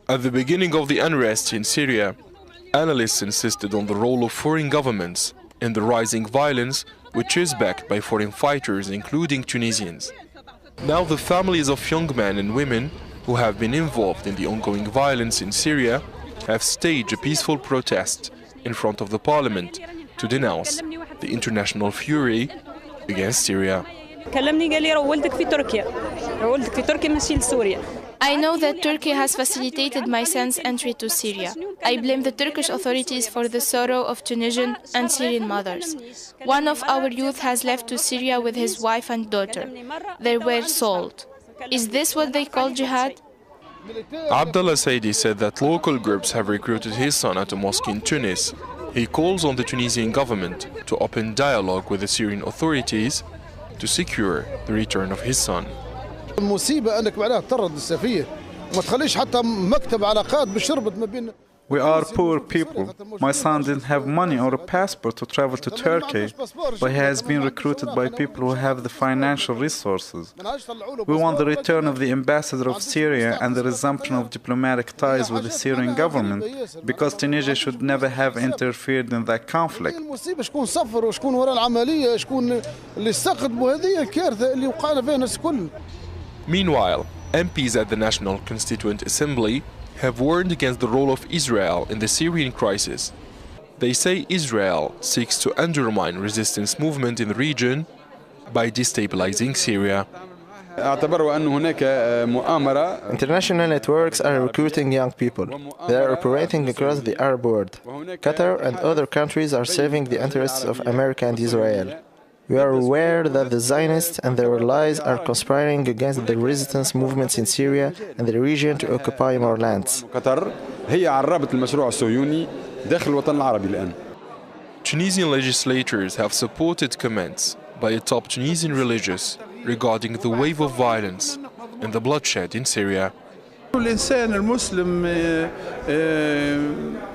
At the beginning of the unrest in Syria, analysts insisted on the role of foreign governments in the rising violence, which is backed by foreign fighters, including Tunisians. Now the families of young men and women who have been involved in the ongoing violence in Syria have staged a peaceful protest in front of the parliament to denounce the international fury against Syria. I know that Turkey has facilitated my son's entry to Syria. I blame the Turkish authorities for the sorrow of Tunisian and Syrian mothers. One of our youth has left to Syria with his wife and daughter. They were sold. Is this what they call jihad? Abdallah Saidi said that local groups have recruited his son at a mosque in Tunis. He calls on the Tunisian government to open dialogue with the Syrian authorities to secure the return of his son. We are poor people. My son didn't have money or a passport to travel to Turkey, but he has been recruited by people who have the financial resources. We want the return of the ambassador of Syria and the resumption of diplomatic ties with the Syrian government, because Tunisia should never have interfered in that conflict. Meanwhile, MPs at the National Constituent Assembly have warned against the role of Israel in the Syrian crisis. They say Israel seeks to undermine resistance movement in the region by destabilizing Syria. International networks are recruiting young people. They are operating across the Arab world. Qatar and other countries are serving the interests of America and Israel. We are aware that the Zionists and their allies are conspiring against the resistance movements in Syria and the region to occupy more lands. Tunisian legislators have supported comments by a top Tunisian religious regarding the wave of violence and the bloodshed in Syria. الإنسان المسلم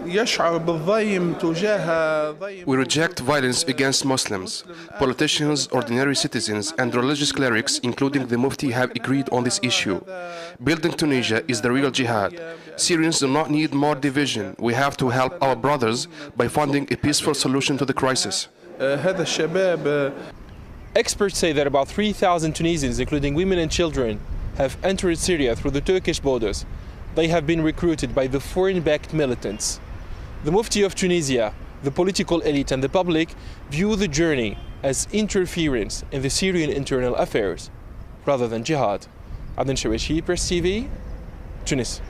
يشعر بالضيم تجاه We reject violence against Muslims. Politicians, ordinary citizens and religious clerics, including the Mufti, have agreed on this issue. Building Tunisia is the real jihad. Syrians do not need more division. We have to help our brothers by finding a peaceful solution to the crisis. هذا الشباب. Experts say that about 3,000 Tunisians, including women and children, have entered Syria through the Turkish borders. They have been recruited by the foreign-backed militants. The Mufti of Tunisia, the political elite and the public view the journey as interference in the Syrian internal affairs rather than jihad. Adnan Shawishi, Press TV, Tunis.